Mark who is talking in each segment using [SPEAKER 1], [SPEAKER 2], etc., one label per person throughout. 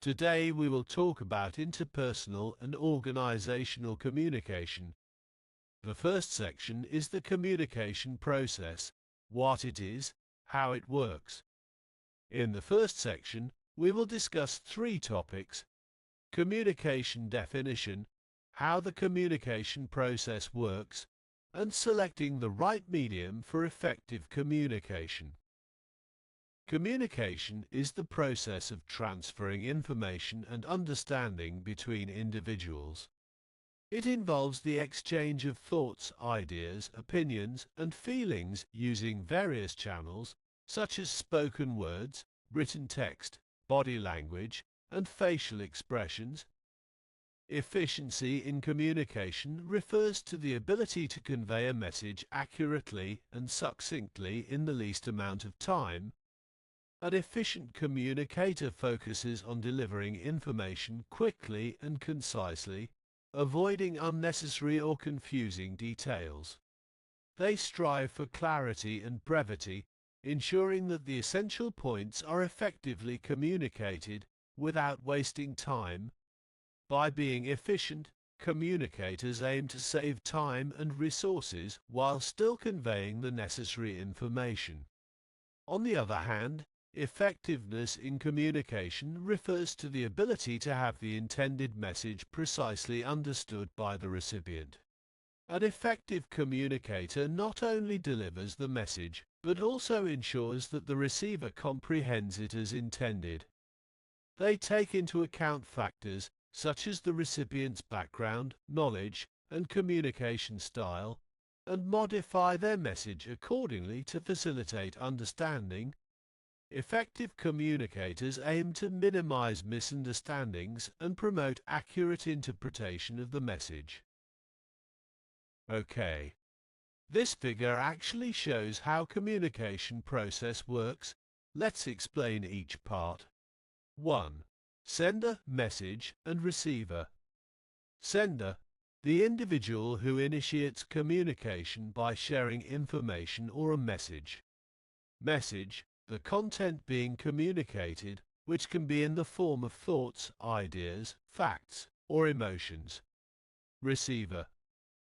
[SPEAKER 1] Today we will talk about interpersonal and organizational communication. The first section is the communication process, what it is, how it works. In the first section, we will discuss three topics: communication definition, how the communication process works, and selecting the right medium for effective communication. Communication is the process of transferring information and understanding between individuals. It involves the exchange of thoughts, ideas, opinions, and feelings using various channels such as spoken words, written text, body language, and facial expressions. Efficiency in communication refers to the ability to convey a message accurately and succinctly in the least amount of time. An efficient communicator focuses on delivering information quickly and concisely, avoiding unnecessary or confusing details. They strive for clarity and brevity, ensuring that the essential points are effectively communicated without wasting time. By being efficient, communicators aim to save time and resources while still conveying the necessary information. On the other hand, effectiveness in communication refers to the ability to have the intended message precisely understood by the recipient. An effective communicator not only delivers the message, but also ensures that the receiver comprehends it as intended. They take into account factors such as the recipient's background, knowledge, and communication style, and modify their message accordingly to facilitate understanding. Effective communicators aim to minimize misunderstandings and promote accurate interpretation of the message. Okay. This figure actually shows how communication process works. Let's explain each part. 1. Sender, message, and receiver. Sender, the individual who initiates communication by sharing information or a message. Message, the content being communicated, which can be in the form of thoughts, ideas, facts, or emotions. Receiver,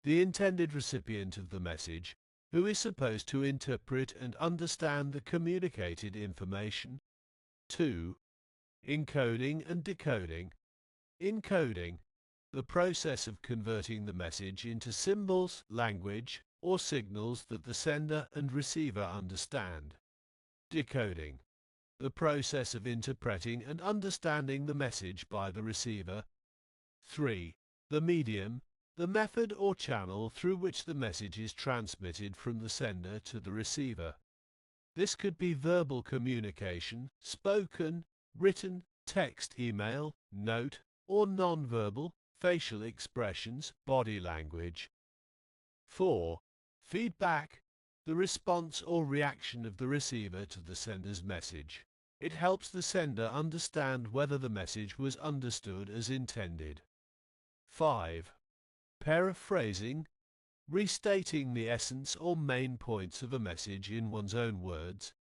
[SPEAKER 1] the intended recipient of the message, who is supposed to interpret and understand the communicated information. 2. Encoding and decoding. Encoding, the process of converting the message into symbols, language, or signals that the sender and receiver understand. Decoding, the process of interpreting and understanding the message by the receiver. 3. The medium, the method or channel through which the message is transmitted from the sender to the receiver. This could be verbal communication, spoken, written, text, email, note, or non-verbal, facial expressions, body language. 4. Feedback, the response or reaction of the receiver to the sender's message. It helps the sender understand whether the message was understood as intended. 5. Paraphrasing, restating the essence or main points of a message in one's own words.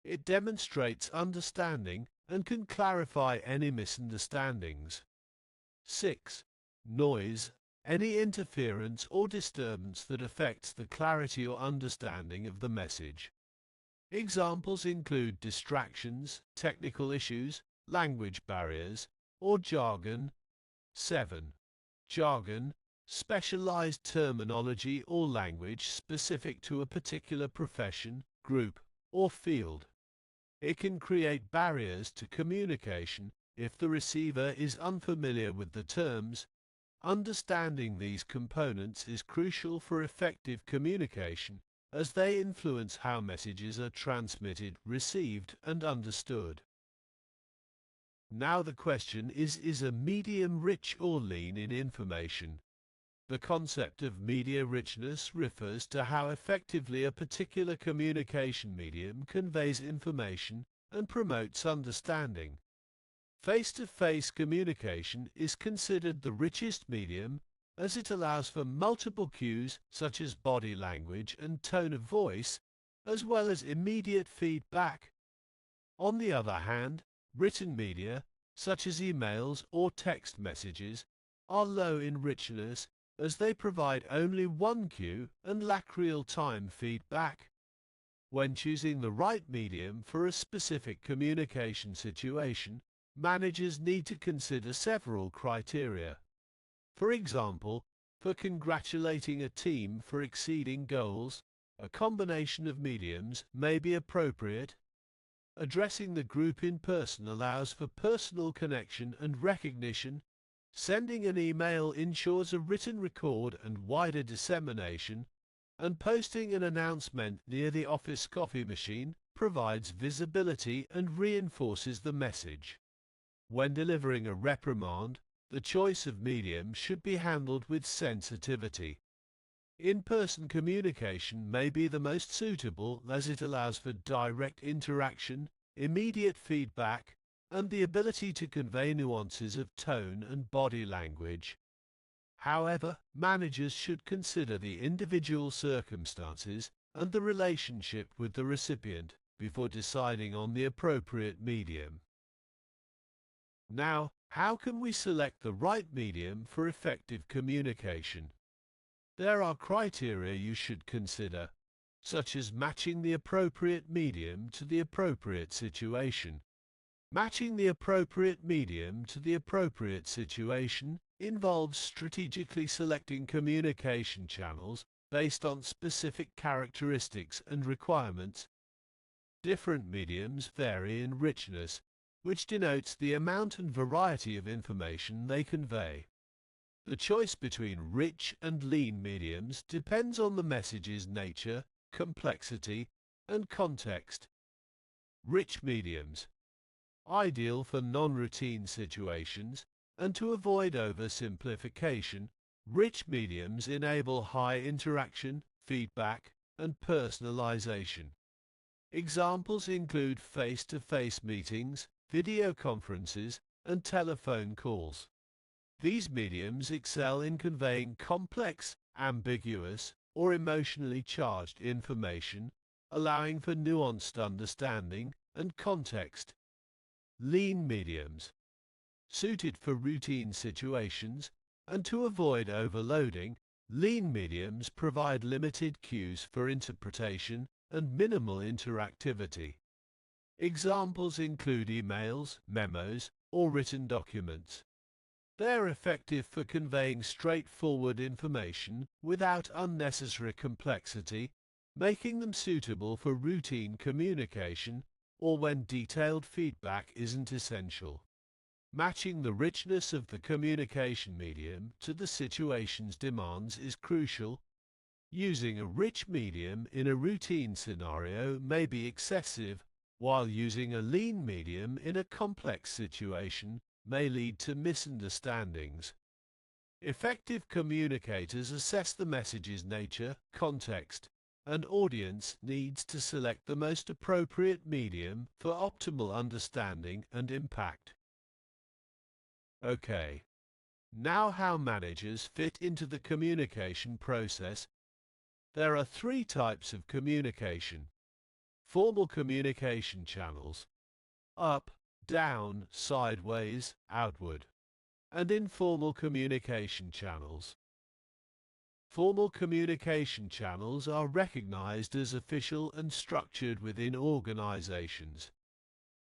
[SPEAKER 1] It demonstrates understanding and can clarify any misunderstandings. 6. Noise, any interference or disturbance that affects the clarity or understanding of the message. Examples include distractions, technical issues, language barriers, or jargon. 7. Jargon, specialized terminology or language specific to a particular profession, group, or field. It can create barriers to communication if the receiver is unfamiliar with the terms. Understanding these components is crucial for effective communication, as they influence how messages are transmitted, received, and understood. Now the question is a medium rich or lean in information? The concept of media richness refers to how effectively a particular communication medium conveys information and promotes understanding. Face-to-face communication is considered the richest medium, as it allows for multiple cues such as body language and tone of voice, as well as immediate feedback. On the other hand, written media, such as emails or text messages, are low in richness as they provide only one cue and lack real-time feedback. When choosing the right medium for a specific communication situation, managers need to consider several criteria. For example, for congratulating a team for exceeding goals, a combination of mediums may be appropriate. Addressing the group in person allows for personal connection and recognition. Sending an email ensures a written record and wider dissemination, and posting an announcement near the office coffee machine provides visibility and reinforces the message. When delivering a reprimand, the choice of medium should be handled with sensitivity. In-person communication may be the most suitable as it allows for direct interaction, immediate feedback, and the ability to convey nuances of tone and body language. However, managers should consider the individual circumstances and the relationship with the recipient before deciding on the appropriate medium. Now, how can we select the right medium for effective communication? There are criteria you should consider, such as matching the appropriate medium to the appropriate situation. Matching the appropriate medium to the appropriate situation involves strategically selecting communication channels based on specific characteristics and requirements. Different mediums vary in richness, which denotes the amount and variety of information they convey. The choice between rich and lean mediums depends on the message's nature, complexity, and context. Rich mediums, ideal for non-routine situations, and to avoid oversimplification, rich mediums enable high interaction, feedback, and personalization. Examples include face-to-face meetings, video conferences, and telephone calls. These mediums excel in conveying complex, ambiguous, or emotionally charged information, allowing for nuanced understanding and context. Lean mediums, suited for routine situations, and to avoid overloading, lean mediums provide limited cues for interpretation and minimal interactivity. Examples include emails, memos, or written documents. They are effective for conveying straightforward information without unnecessary complexity, making them suitable for routine communication or when detailed feedback isn't essential. Matching the richness of the communication medium to the situation's demands is crucial. Using a rich medium in a routine scenario may be excessive, while using a lean medium in a complex situation may lead to misunderstandings. Effective communicators assess the message's nature, context, and audience needs to select the most appropriate medium for optimal understanding and impact. Okay, now how managers fit into the communication process. There are three types of communication. Formal communication channels: up, down, sideways, outward, and informal communication channels. Formal communication channels are recognized as official and structured within organizations.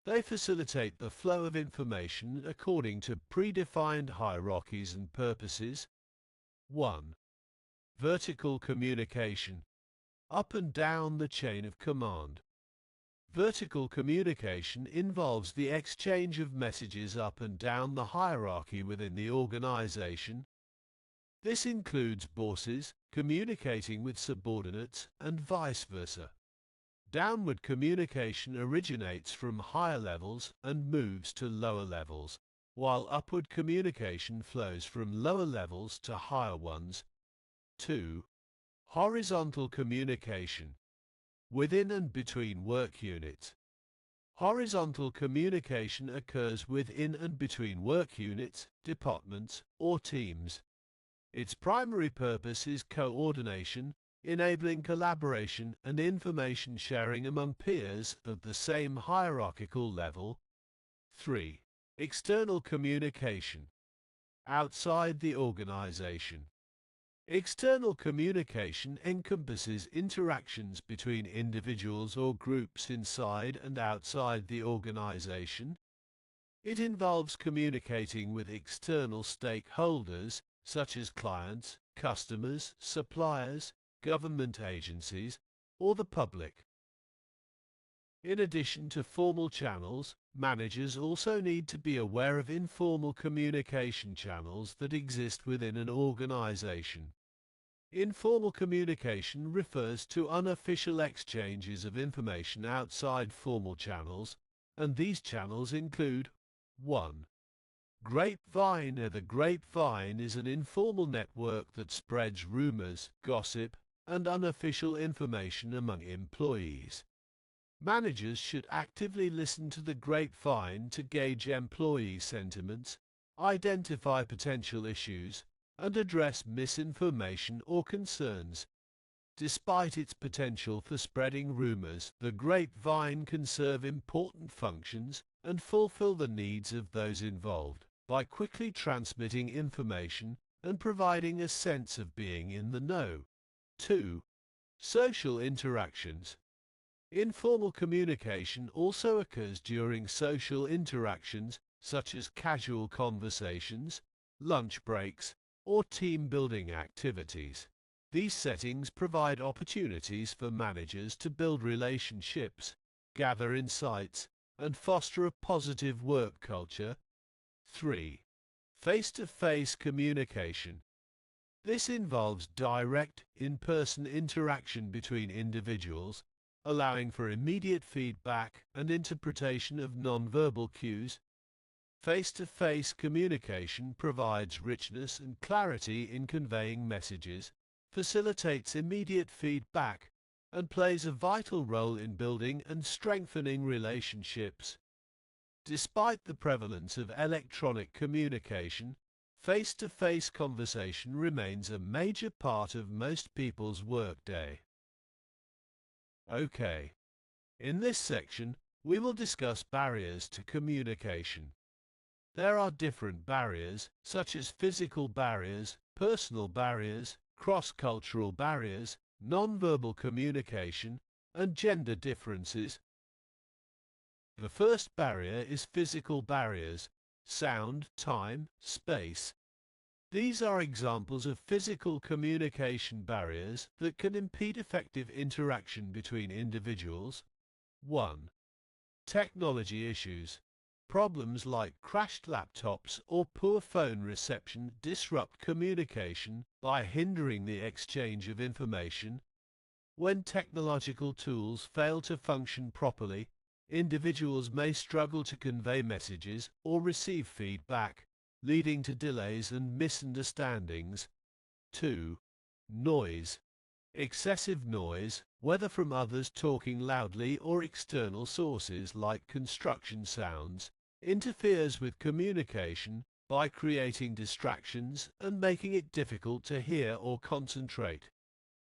[SPEAKER 1] They facilitate the flow of information according to predefined hierarchies and purposes. 1. Vertical communication, up and down the chain of command. Vertical communication involves the exchange of messages up and down the hierarchy within the organization. This includes bosses communicating with subordinates and vice versa. Downward communication originates from higher levels and moves to lower levels, while upward communication flows from lower levels to higher ones. 2. Horizontal communication, within and between work units. Horizontal communication occurs within and between work units, departments, or teams. Its primary purpose is coordination, enabling collaboration and information sharing among peers of the same hierarchical level. 3. External communication. Outside the organization. External communication encompasses interactions between individuals or groups inside and outside the organization. It involves communicating with external stakeholders such as clients, customers, suppliers, government agencies, or the public. In addition to formal channels, managers also need to be aware of informal communication channels that exist within an organization. Informal communication refers to unofficial exchanges of information outside formal channels, and these channels include 1. Grapevine. The grapevine is an informal network that spreads rumors, gossip, and unofficial information among employees. Managers should actively listen to the grapevine to gauge employee sentiments, identify potential issues, and address misinformation or concerns. Despite its potential for spreading rumors, the grapevine can serve important functions and fulfill the needs of those involved by quickly transmitting information and providing a sense of being in the know. 2. Social interactions. Informal communication also occurs during social interactions such as casual conversations, lunch breaks, or team-building activities. These settings provide opportunities for managers to build relationships, gather insights, and foster a positive work culture. 3. Face-to-face communication. This involves direct, in-person interaction between individuals, allowing for immediate feedback and interpretation of nonverbal cues. Face-to-face communication provides richness and clarity in conveying messages, facilitates immediate feedback, and plays a vital role in building and strengthening relationships. Despite the prevalence of electronic communication, face-to-face conversation remains a major part of most people's workday. Okay, in this section, we will discuss barriers to communication. There are different barriers, such as physical barriers, personal barriers, cross-cultural barriers, non-verbal communication, and gender differences. The first barrier is physical barriers: sound, time, space. These are examples of physical communication barriers that can impede effective interaction between individuals. 1. Technology issues. Problems like crashed laptops or poor phone reception disrupt communication by hindering the exchange of information. When technological tools fail to function properly, individuals may struggle to convey messages or receive feedback, leading to delays and misunderstandings. 2. Noise. Excessive noise, whether from others talking loudly or external sources like construction sounds, interferes with communication by creating distractions and making it difficult to hear or concentrate.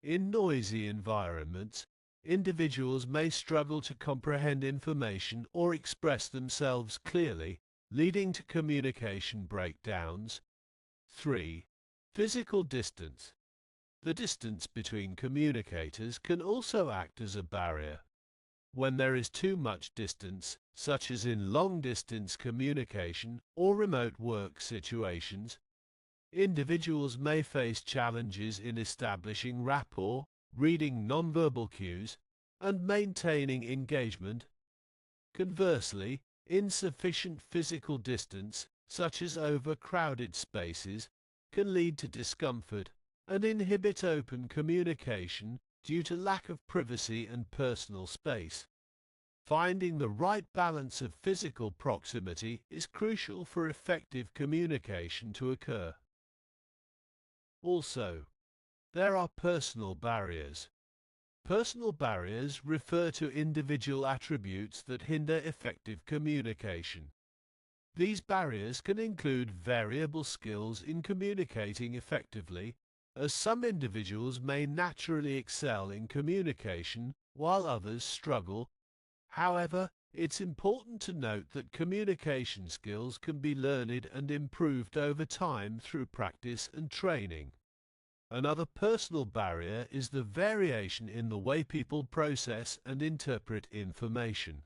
[SPEAKER 1] In noisy environments, individuals may struggle to comprehend information or express themselves clearly, leading to communication breakdowns. 3. Physical distance. The distance between communicators can also act as a barrier. When there is too much distance, such as in long-distance communication or remote work situations, individuals may face challenges in establishing rapport, reading nonverbal cues, and maintaining engagement. Conversely, insufficient physical distance, such as overcrowded spaces, can lead to discomfort and inhibit open communication due to lack of privacy and personal space. Finding the right balance of physical proximity is crucial for effective communication to occur. Also, there are personal barriers. Personal barriers refer to individual attributes that hinder effective communication. These barriers can include variable skills in communicating effectively, as some individuals may naturally excel in communication while others struggle. However, it's important to note that communication skills can be learned and improved over time through practice and training. Another personal barrier is the variation in the way people process and interpret information.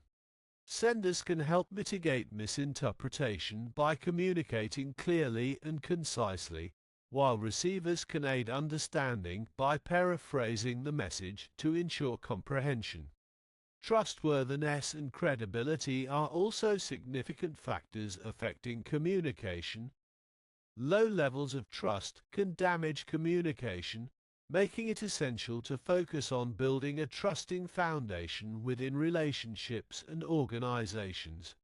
[SPEAKER 1] Senders can help mitigate misinterpretation by communicating clearly and concisely, while receivers can aid understanding by paraphrasing the message to ensure comprehension. Trustworthiness and credibility are also significant factors affecting communication. Low levels of trust can damage communication, making it essential to focus on building a trusting foundation within relationships and organizations.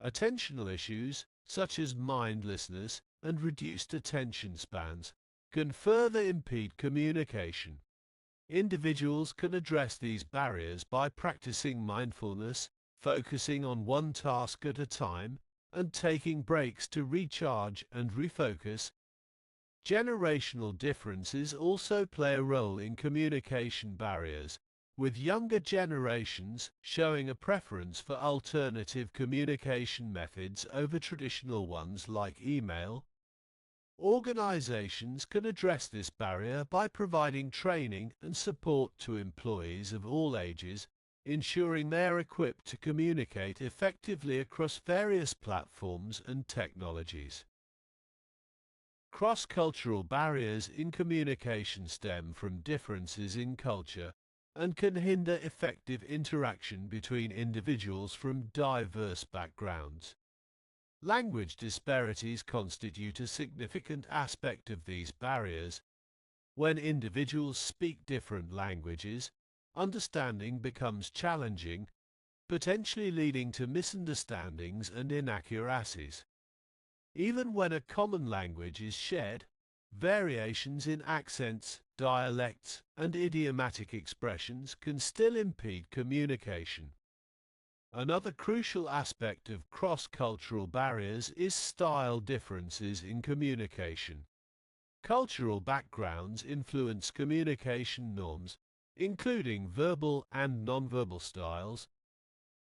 [SPEAKER 1] Attentional issues, such as mindlessness and reduced attention spans, can further impede communication. Individuals can address these barriers by practicing mindfulness, focusing on one task at a time, and taking breaks to recharge and refocus. Generational differences also play a role in communication barriers, with younger generations showing a preference for alternative communication methods over traditional ones like email. Organizations can address this barrier by providing training and support to employees of all ages, ensuring they are equipped to communicate effectively across various platforms and technologies. Cross-cultural barriers in communication stem from differences in culture and can hinder effective interaction between individuals from diverse backgrounds. Language disparities constitute a significant aspect of these barriers. When individuals speak different languages, understanding becomes challenging, potentially leading to misunderstandings and inaccuracies. Even when a common language is shared, variations in accents, dialects, and idiomatic expressions can still impede communication. Another crucial aspect of cross-cultural barriers is style differences in communication. Cultural backgrounds influence communication norms, including verbal and nonverbal styles.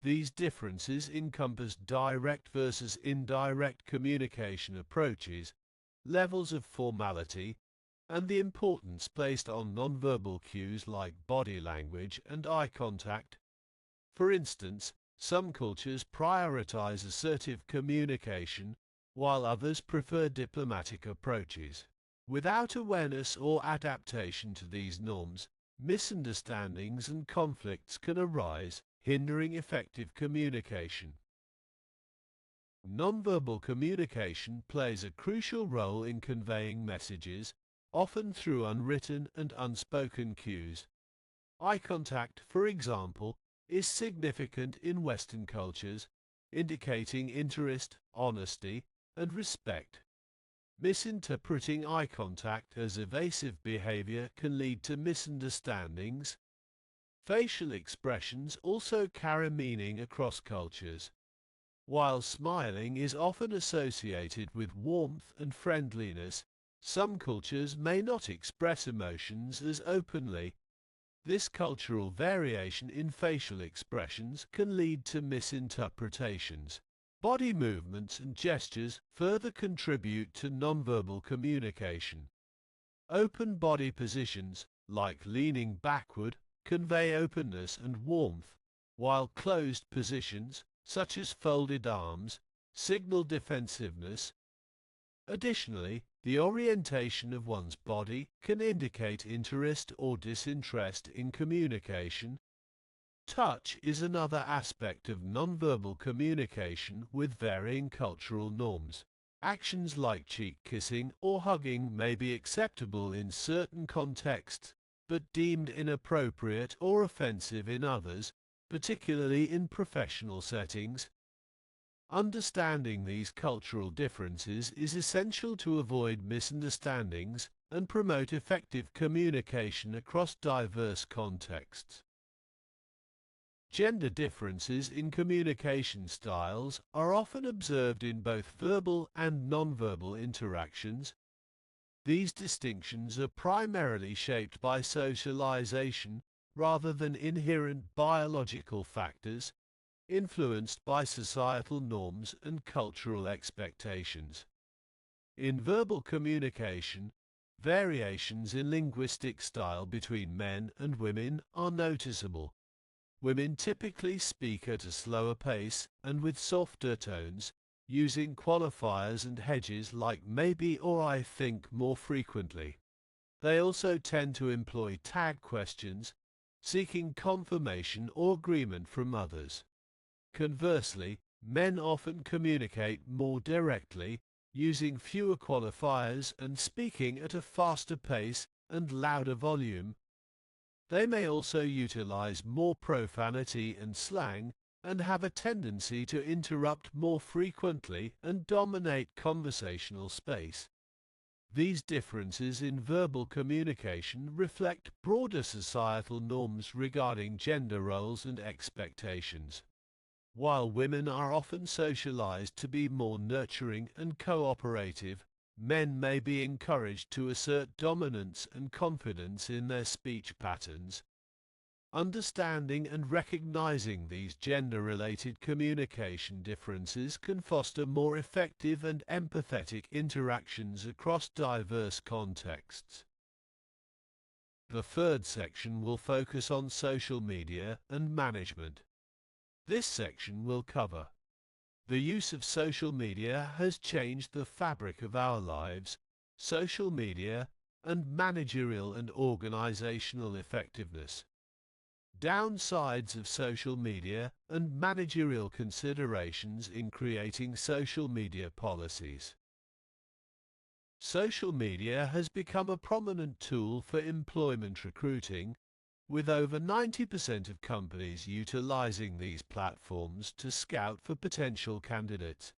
[SPEAKER 1] These differences encompass direct versus indirect communication approaches, levels of formality, and the importance placed on nonverbal cues like body language and eye contact. For instance, some cultures prioritize assertive communication, while others prefer diplomatic approaches. Without awareness or adaptation to these norms, misunderstandings and conflicts can arise, hindering effective communication. Nonverbal communication plays a crucial role in conveying messages, often through unwritten and unspoken cues. Eye contact, for example, is significant in Western cultures, indicating interest, honesty, and respect. Misinterpreting eye contact as evasive behavior can lead to misunderstandings. Facial expressions also carry meaning across cultures. While smiling is often associated with warmth and friendliness, some cultures may not express emotions as openly. This cultural variation in facial expressions can lead to misinterpretations. Body movements and gestures further contribute to nonverbal communication. Open body positions, like leaning backward, convey openness and warmth, while closed positions, such as folded arms, signal defensiveness. Additionally, the orientation of one's body can indicate interest or disinterest in communication. Touch is another aspect of nonverbal communication with varying cultural norms. Actions like cheek kissing or hugging may be acceptable in certain contexts, but deemed inappropriate or offensive in others, particularly in professional settings. Understanding these cultural differences is essential to avoid misunderstandings and promote effective communication across diverse contexts. Gender differences in communication styles are often observed in both verbal and nonverbal interactions. These distinctions are primarily shaped by socialization rather than inherent biological factors. influenced by societal norms and cultural expectations. In verbal communication, variations in linguistic style between men and women are noticeable. Women typically speak at a slower pace and with softer tones, using qualifiers and hedges like maybe or I think more frequently. They also tend to employ tag questions, seeking confirmation or agreement from others. Conversely, men often communicate more directly, using fewer qualifiers and speaking at a faster pace and louder volume. They may also utilize more profanity and slang and have a tendency to interrupt more frequently and dominate conversational space. These differences in verbal communication reflect broader societal norms regarding gender roles and expectations. While women are often socialized to be more nurturing and cooperative, men may be encouraged to assert dominance and confidence in their speech patterns. Understanding and recognizing these gender-related communication differences can foster more effective and empathetic interactions across diverse contexts. The third section will focus on social media and management. This section will cover: the use of social media has changed the fabric of our lives, social media, and managerial and organizational effectiveness. Downsides of social media and managerial considerations in creating social media policies. Social media has become a prominent tool for employment recruiting, with over 90% of companies utilizing these platforms to scout for potential candidates.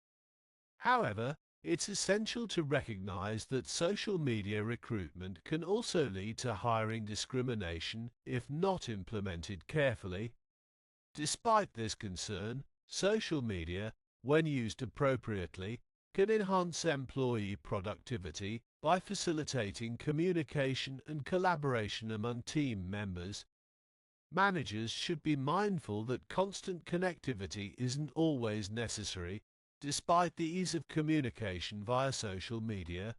[SPEAKER 1] However, it's essential to recognize that social media recruitment can also lead to hiring discrimination if not implemented carefully. Despite this concern, social media, when used appropriately, can enhance employee productivity by facilitating communication and collaboration among team members. Managers should be mindful that constant connectivity isn't always necessary, despite the ease of communication via social media.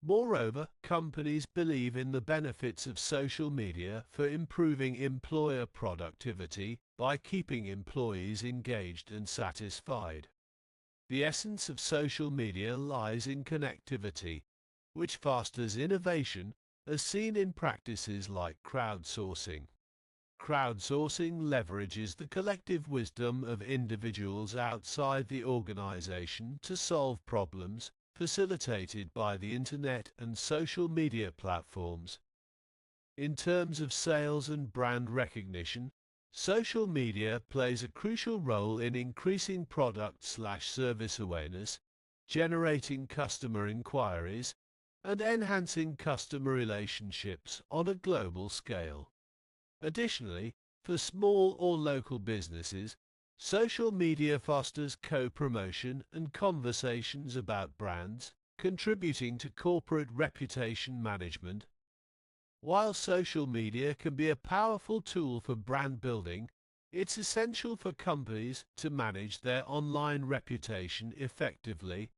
[SPEAKER 1] Moreover, companies believe in the benefits of social media for improving employer productivity by keeping employees engaged and satisfied. The essence of social media lies in connectivity, which fosters innovation, as seen in practices like crowdsourcing. Crowdsourcing leverages the collective wisdom of individuals outside the organization to solve problems, facilitated by the internet and social media platforms. In terms of sales and brand recognition, social media plays a crucial role in increasing product/service awareness, generating customer inquiries, and enhancing customer relationships on a global scale. Additionally, for small or local businesses, social media fosters co-promotion and conversations about brands, contributing to corporate reputation management. While social media can be a powerful tool for brand building, it's essential for companies to manage their online reputation effectively.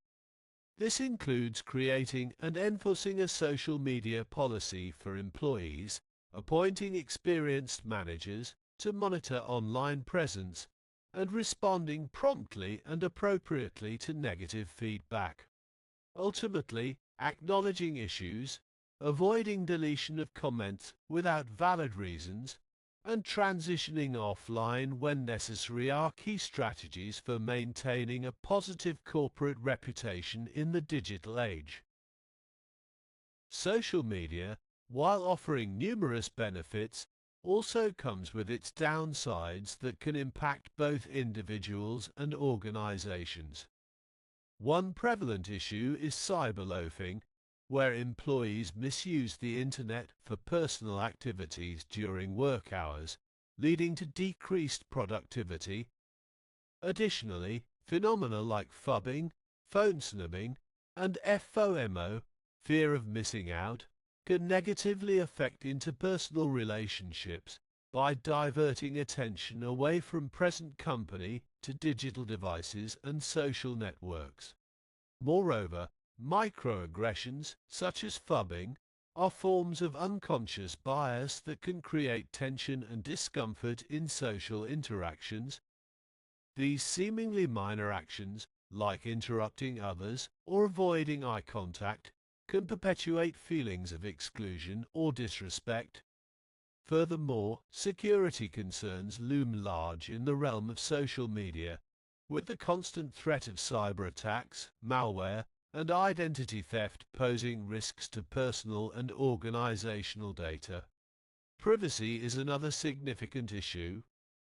[SPEAKER 1] This includes creating and enforcing a social media policy for employees, appointing experienced managers to monitor online presence, and responding promptly and appropriately to negative feedback. Ultimately, acknowledging issues, avoiding deletion of comments without valid reasons, and transitioning offline when necessary are key strategies for maintaining a positive corporate reputation in the digital age. Social media, while offering numerous benefits, also comes with its downsides that can impact both individuals and organizations. One prevalent issue is cyberloafing, where employees misuse the internet for personal activities during work hours, leading to decreased productivity. Additionally, phenomena like phubbing, phone snubbing, and FOMO, fear of missing out, can negatively affect interpersonal relationships, by diverting attention away from present company to digital devices and social networks. Moreover, microaggressions, such as phubbing, are forms of unconscious bias that can create tension and discomfort in social interactions. These seemingly minor actions, like interrupting others or avoiding eye contact, can perpetuate feelings of exclusion or disrespect. Furthermore, security concerns loom large in the realm of social media, with the constant threat of cyber attacks, malware, and identity theft posing risks to personal and organizational data. Privacy is another significant issue,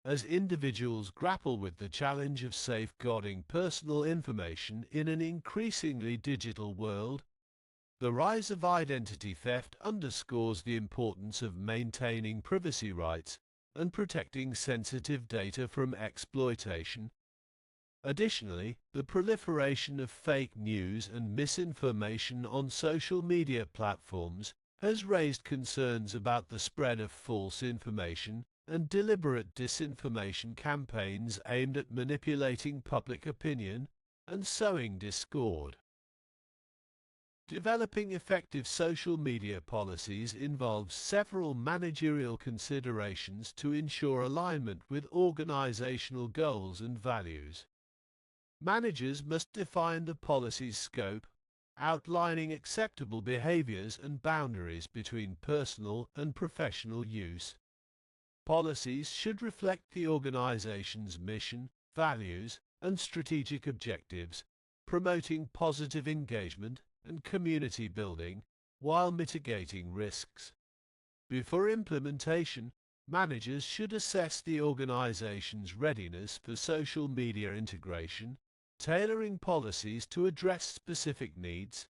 [SPEAKER 1] as individuals grapple with the challenge of safeguarding personal information in an increasingly digital world. The rise of identity theft underscores the importance of maintaining privacy rights and protecting sensitive data from exploitation. Additionally, the proliferation of fake news and misinformation on social media platforms has raised concerns about the spread of false information and deliberate disinformation campaigns aimed at manipulating public opinion and sowing discord. Developing effective social media policies involves several managerial considerations to ensure alignment with organizational goals and values. Managers must define the policy's scope, outlining acceptable behaviors and boundaries between personal and professional use. Policies should reflect the organization's mission, values, and strategic objectives, promoting positive engagement and community building while mitigating risks. Before implementation, managers should assess the organization's readiness for social media integration, tailoring policies to address specific needs.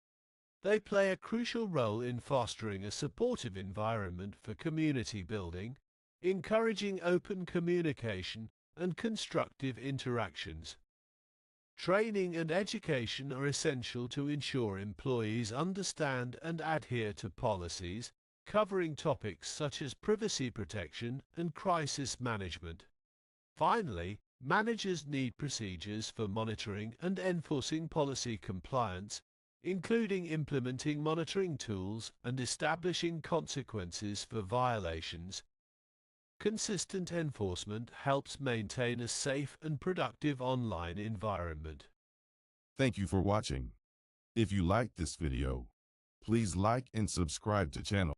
[SPEAKER 1] They play a crucial role in fostering a supportive environment for community building, encouraging open communication and constructive interactions. Training and education are essential to ensure employees understand and adhere to policies covering topics such as privacy protection and crisis management. Finally, managers need procedures for monitoring and enforcing policy compliance, including implementing monitoring tools and establishing consequences for violations. Consistent enforcement helps maintain a safe and productive online environment.
[SPEAKER 2] Thank you for watching. If you liked this video, please like and subscribe to channel.